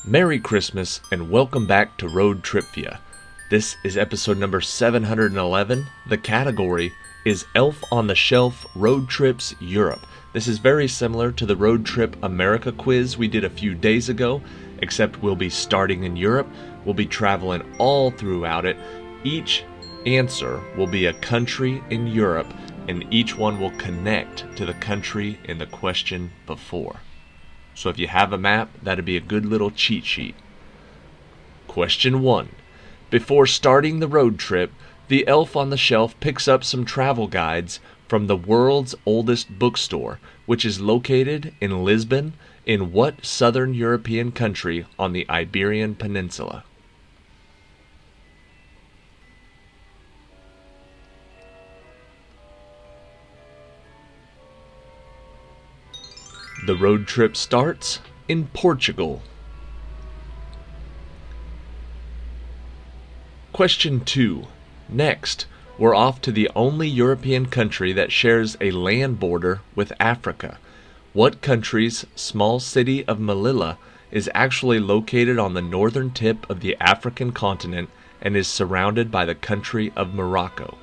Merry Christmas and welcome back to Road Tripvia. This is episode number 711. The category is Elf on the Shelf Road Trips Europe. This is very similar to the Road Trip America quiz we did a few days ago, except we'll be starting in Europe. We'll be traveling all throughout it. Each answer will be a country in Europe, and each one will connect to the country in the question before. So if you have a map, that'd be a good little cheat sheet. Question 1. Before starting the road trip, the elf on the shelf picks up some travel guides from the world's oldest bookstore, which is located in Lisbon, in what southern European country on the Iberian Peninsula? The road trip starts in Portugal. Question 2. Next, we're off to the only European country that shares a land border with Africa. What country's small city of Melilla is actually located on the northern tip of the African continent and is surrounded by the country of Morocco?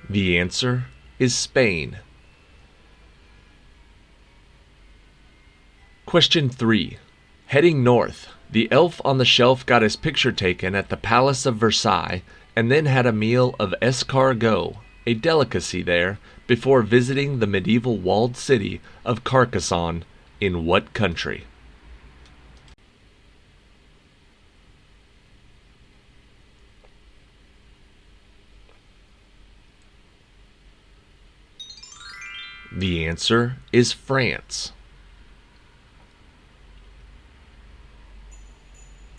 The answer is Spain. Question 3. Heading north, the elf on the shelf got his picture taken at the Palace of Versailles and then had a meal of escargot, a delicacy there, before visiting the medieval walled city of Carcassonne in what country? The answer is France.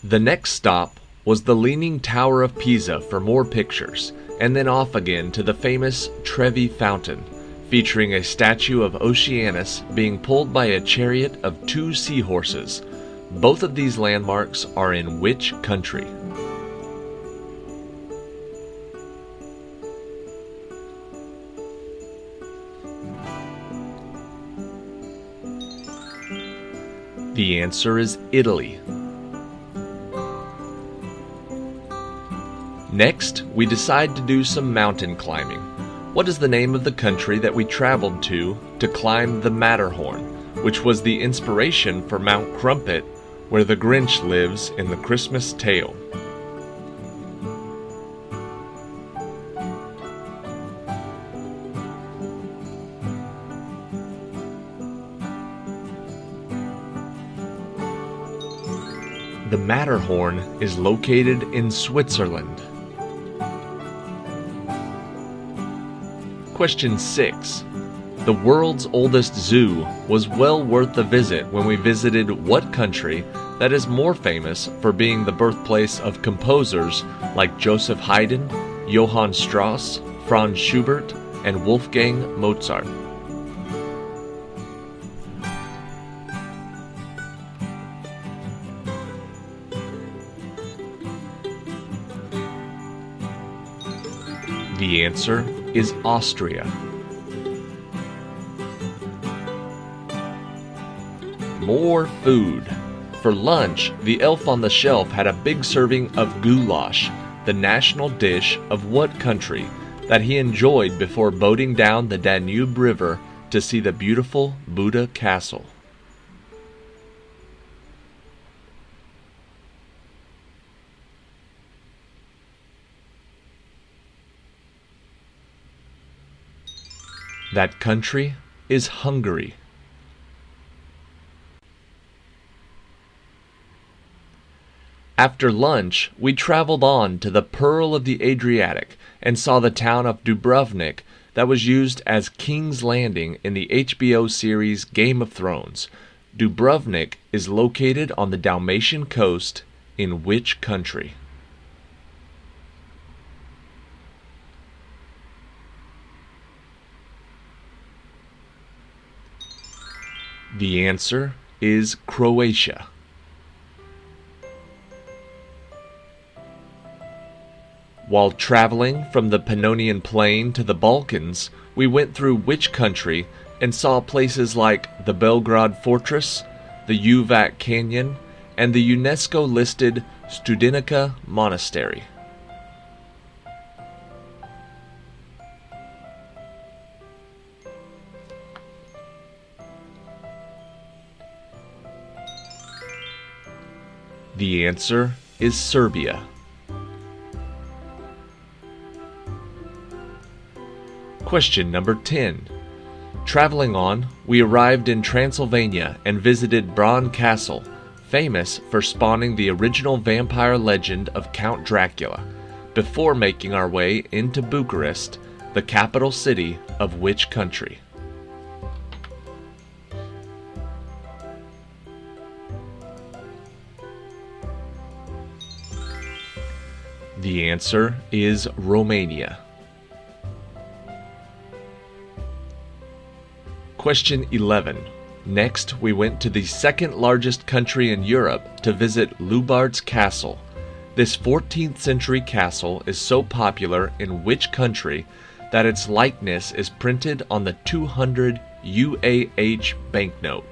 The next stop was the Leaning Tower of Pisa for more pictures, and then off again to the famous Trevi Fountain, featuring a statue of Oceanus being pulled by a chariot of 2 seahorses. Both of these landmarks are in which country? The answer is Italy. Next, we decide to do some mountain climbing. What is the name of the country that we traveled to climb the Matterhorn, which was the inspiration for Mount Crumpet, where the Grinch lives in the Christmas tale? The Matterhorn is located in Switzerland. Question 6. The world's oldest zoo was well worth the visit when we visited what country that is more famous for being the birthplace of composers like Joseph Haydn, Johann Strauss, Franz Schubert, and Wolfgang Mozart? The answer is Austria. More food. For lunch, the elf on the shelf had a big serving of goulash, the national dish of what country, that he enjoyed before boating down the Danube River to see the beautiful Buda Castle. That country is Hungary. After lunch, we traveled on to the Pearl of the Adriatic and saw the town of Dubrovnik that was used as King's Landing in the HBO series Game of Thrones. Dubrovnik is located on the Dalmatian coast in which country? The answer is Croatia. While traveling from the Pannonian Plain to the Balkans, we went through which country and saw places like the Belgrade Fortress, the Uvac Canyon, and the UNESCO-listed Studenica Monastery? The answer is Serbia. Question number 10. Traveling on, we arrived in Transylvania and visited Bran Castle, famous for spawning the original vampire legend of Count Dracula, before making our way into Bucharest, the capital city of which country? The answer is Romania. Question 11. Next, we went to the second largest country in Europe to visit Lubart's Castle. This 14th century castle is so popular in which country that its likeness is printed on the 200 UAH banknote?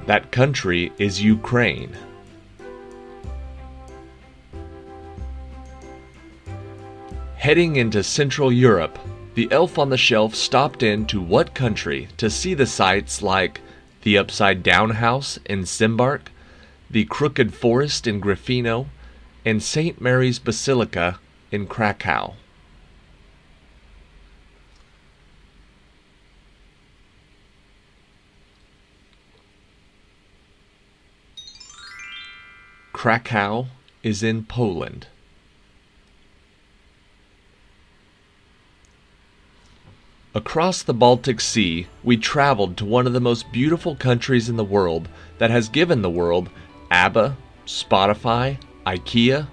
That country is Ukraine. Heading into Central Europe, the elf on the shelf stopped into what country to see the sights like the Upside Down House in Simbark, the Crooked Forest in Grafino, and St. Mary's Basilica in Krakow? Krakow is in Poland. Across the Baltic Sea, we traveled to one of the most beautiful countries in the world that has given the world ABBA, Spotify, IKEA,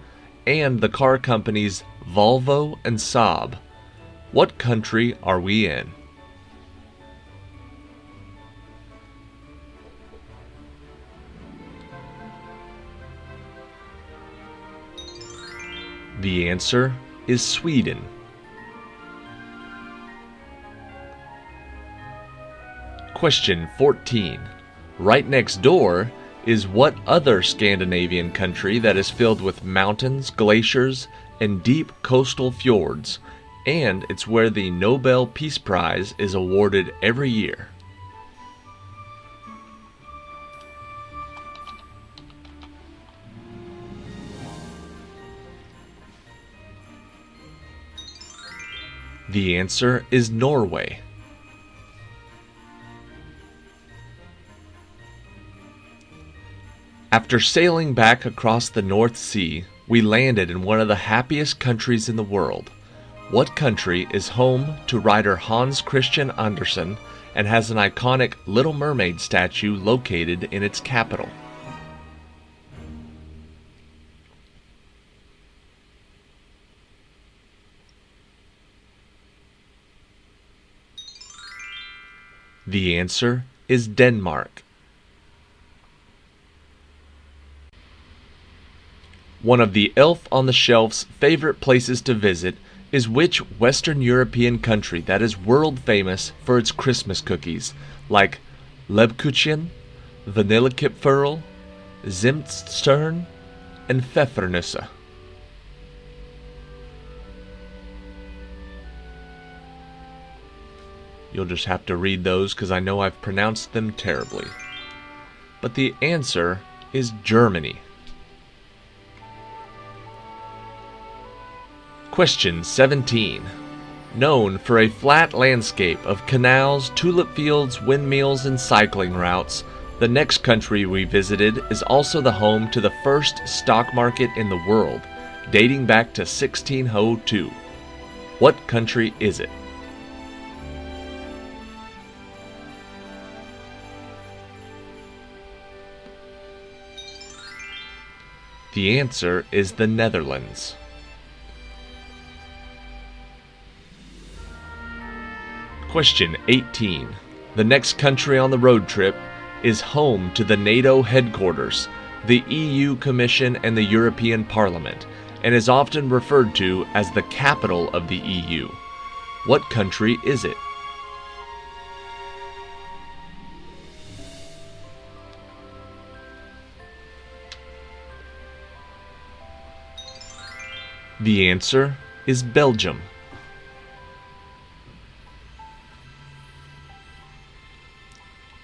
and the car companies Volvo and Saab. What country are we in? The answer is Sweden. Question 14. Right next door is what other Scandinavian country that is filled with mountains, glaciers, and deep coastal fjords, and it's where the Nobel Peace Prize is awarded every year? The answer is Norway. After sailing back across the North Sea, we landed in one of the happiest countries in the world. What country is home to writer Hans Christian Andersen and has an iconic Little Mermaid statue located in its capital? The answer is Denmark. One of the elf on the shelf's favorite places to visit is which Western European country that is world famous for its Christmas cookies, like Lebkuchen, Vanillekipferl, Zimtstern, and Pfeffernusse? You'll just have to read those because I know I've pronounced them terribly. But the answer is Germany. Question 17. Known for a flat landscape of canals, tulip fields, windmills, and cycling routes, the next country we visited is also the home to the first stock market in the world, dating back to 1602. What country is it? The answer is the Netherlands. Question 18. The next country on the road trip is home to the NATO headquarters, the EU Commission, and the European Parliament, and is often referred to as the capital of the EU. What country is it? The answer is Belgium.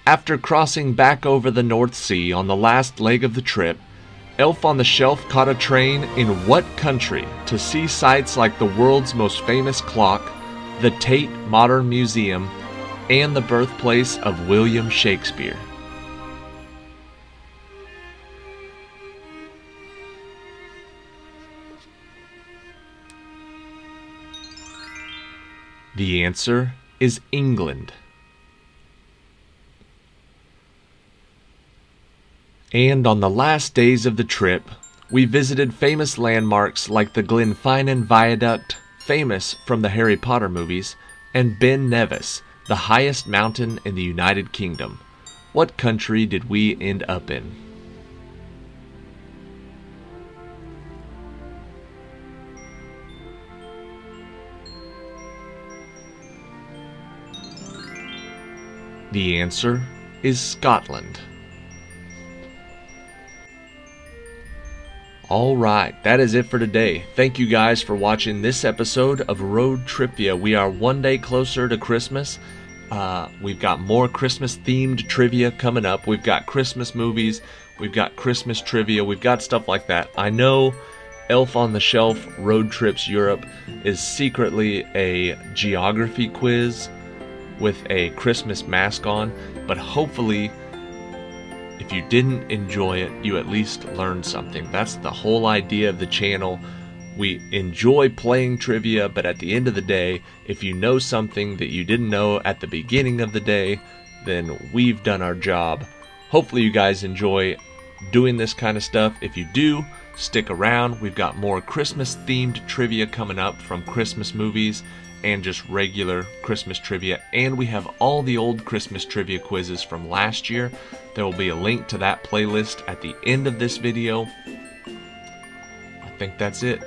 After crossing back over the North Sea on the last leg of the trip, Elf on the Shelf caught a train in what country to see sights like the world's most famous clock, the Tate Modern Museum, and the birthplace of William Shakespeare? The answer is England. And on the last days of the trip, we visited famous landmarks like the Glenfinnan Viaduct, famous from the Harry Potter movies, and Ben Nevis, the highest mountain in the United Kingdom. What country did we end up in? The answer is Scotland. Alright, that is it for today. Thank you guys for watching this episode of Road Tripvia. We are one day closer to Christmas. We've got more Christmas-themed trivia coming up. We've got Christmas movies. We've got Christmas trivia. We've got stuff like that. I know Elf on the Shelf Road Trips Europe is secretly a geography quiz with a Christmas mask on, but hopefully if you didn't enjoy it, you at least learned something. That's the whole idea of the channel. We enjoy playing trivia, but at the end of the day, if you know something that you didn't know at the beginning of the day, then we've done our job. Hopefully you guys enjoy doing this kind of stuff. If you do, stick around. We've got more Christmas-themed trivia coming up from Christmas movies and just regular Christmas trivia, and we have all the old Christmas trivia quizzes from last year. There will be a link to that playlist at the end of this video. I think that's it.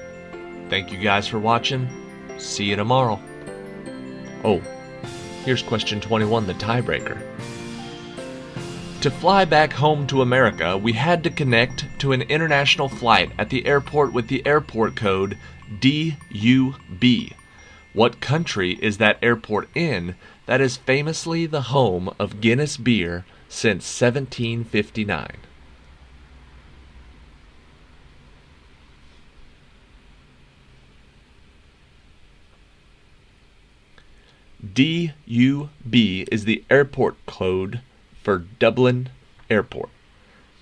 Thank you guys for watching. See you tomorrow. Oh, here's question 21, the tiebreaker. To fly back home to America, we had to connect to an international flight at the airport with the airport code DUB. What country is that airport in that is famously the home of Guinness beer since 1759? DUB is the airport code for Dublin Airport.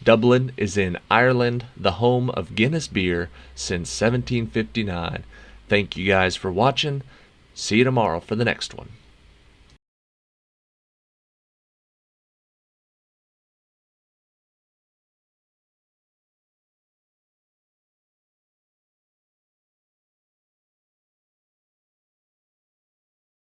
Dublin is in Ireland, the home of Guinness beer since 1759. Thank you guys for watching. See you tomorrow for the next one.